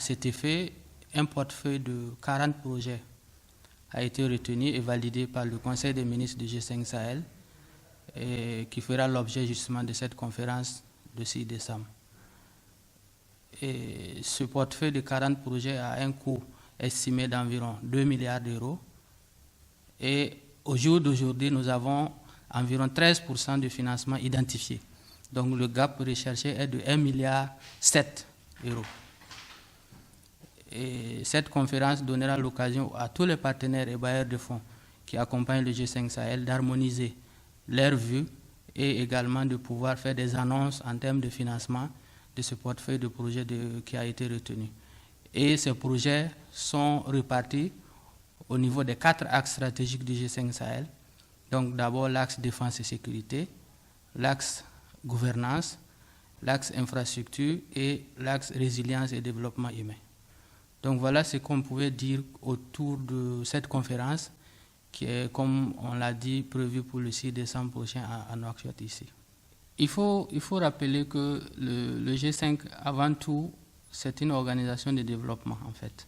cet effet, un portefeuille de 40 projets a été retenu et validé par le Conseil des ministres du G5 Sahel, et qui fera l'objet justement de cette conférence de 6 décembre. Et ce portefeuille de 40 projets a un coût estimé d'environ 2 milliards d'euros. Et au jour d'aujourd'hui, nous avons environ 13% de financement identifié. Donc le gap recherché est de 1,7 milliard d'euros. Et cette conférence donnera l'occasion à tous les partenaires et bailleurs de fonds qui accompagnent le G5 Sahel d'harmoniser leurs vues et également de pouvoir faire des annonces en termes de financement de ce portefeuille de projets qui a été retenu. Et ces projets sont répartis au niveau des 4 axes stratégiques du G5 Sahel. Donc d'abord l'axe défense et sécurité, l'axe gouvernance, l'axe infrastructure et l'axe résilience et développement humain. Donc voilà ce qu'on pouvait dire autour de cette conférence qui est, comme on l'a dit, prévue pour le 6 décembre prochain à Nouakchott ici. Il faut rappeler que le G5, avant tout, c'est une organisation de développement en fait.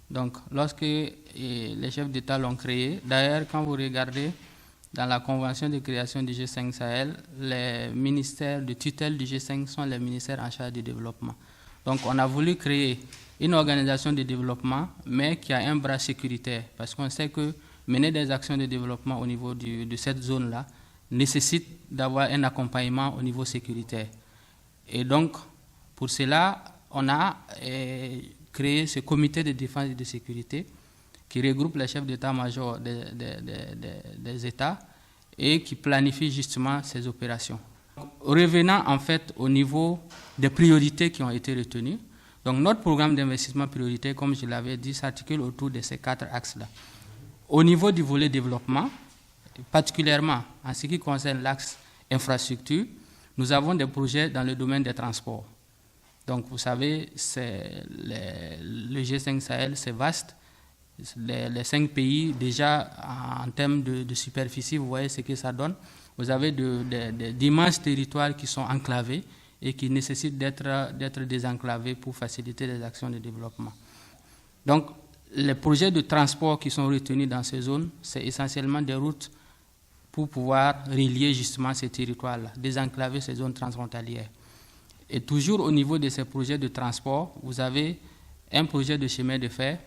Donc lorsque les chefs d'État l'ont créé, d'ailleurs quand vous regardez dans la convention de création du G5 Sahel, les ministères de tutelle du G5 sont les ministères en charge du développement. Donc on a voulu créer une organisation de développement, mais qui a un bras sécuritaire, parce qu'on sait que mener des actions de développement au niveau de cette zone-là nécessite d'avoir un accompagnement au niveau sécuritaire. Et donc, pour cela, on a créé ce comité de défense et de sécurité qui regroupe les chefs d'état-major des États et qui planifie justement ces opérations. Revenant en fait au niveau des priorités qui ont été retenues, donc notre programme d'investissement prioritaire, comme je l'avais dit, s'articule autour de ces 4 axes-là. Au niveau du volet développement, particulièrement en ce qui concerne l'axe infrastructure, nous avons des projets dans le domaine des transports. Donc vous savez, le G5 Sahel, c'est vaste. Les 5 pays, déjà en termes de superficie, vous voyez ce que ça donne. Vous avez d'immenses territoires qui sont enclavés et qui nécessitent d'être désenclavés pour faciliter les actions de développement. Donc, les projets de transport qui sont retenus dans ces zones, c'est essentiellement des routes pour pouvoir relier justement ces territoires-là, désenclaver ces zones transfrontalières. Et toujours au niveau de ces projets de transport, vous avez un projet de chemin de fer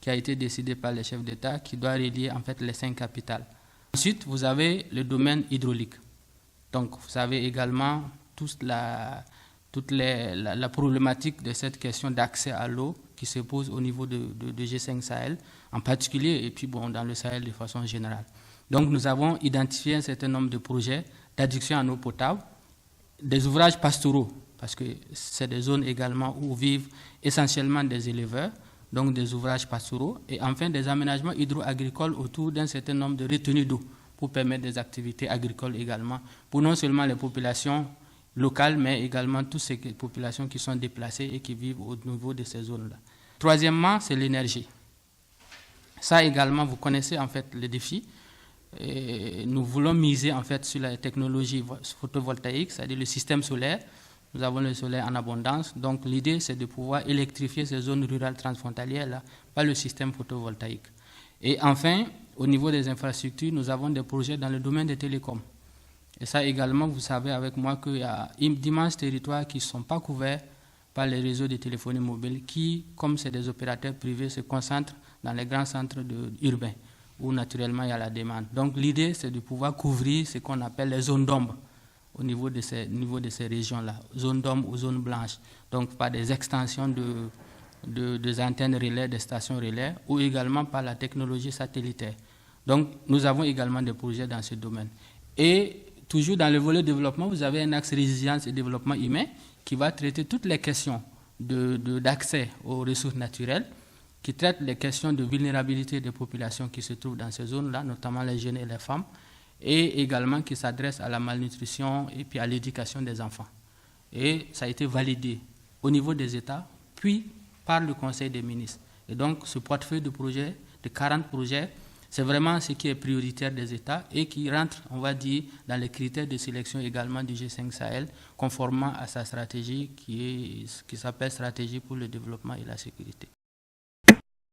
qui a été décidé par les chefs d'État qui doit relier en fait les 5 capitales. Ensuite, vous avez le domaine hydraulique. Donc, vous avez également toute la problématique de cette question d'accès à l'eau qui se pose au niveau de G5 Sahel, en particulier, et puis bon, dans le Sahel de façon générale. Donc, nous avons identifié un certain nombre de projets d'adduction en eau potable, des ouvrages pastoraux, parce que c'est des zones également où vivent essentiellement des éleveurs, donc des ouvrages pastoraux, et enfin des aménagements hydro-agricoles autour d'un certain nombre de retenues d'eau pour permettre des activités agricoles également, pour non seulement les populations locales, mais également toutes ces populations qui sont déplacées et qui vivent au niveau de ces zones-là. Troisièmement, c'est l'énergie. Ça également, vous connaissez en fait le défi. Et nous voulons miser en fait sur la technologie photovoltaïque, c'est-à-dire le système solaire. Nous avons le soleil en abondance, donc l'idée c'est de pouvoir électrifier ces zones rurales transfrontalières-là par le système photovoltaïque. Et enfin, au niveau des infrastructures, nous avons des projets dans le domaine des télécoms. Et ça également, vous savez avec moi qu'il y a d'immenses territoires qui ne sont pas couverts par les réseaux de téléphonie mobile qui, comme c'est des opérateurs privés, se concentrent dans les grands centres urbains où naturellement il y a la demande. Donc l'idée c'est de pouvoir couvrir ce qu'on appelle les zones d'ombre au niveau de ces régions-là, zones d'ombre ou zones blanches, donc par des extensions des antennes relais, des stations relais, ou également par la technologie satellitaire. Donc nous avons également des projets dans ce domaine. Et toujours dans le volet développement, vous avez un axe résilience et développement humain qui va traiter toutes les questions d'accès aux ressources naturelles, qui traite les questions de vulnérabilité des populations qui se trouvent dans ces zones-là, notamment les jeunes et les femmes, et également qui s'adresse à la malnutrition et puis à l'éducation des enfants. Et ça a été validé au niveau des États, puis par le Conseil des ministres. Et donc, ce portefeuille de projets, de 40 projets, C'est vraiment ce qui est prioritaire des États et qui rentre, on va dire, dans les critères de sélection également du G5 Sahel, conformément à sa stratégie qui s'appelle Stratégie pour le développement et la sécurité.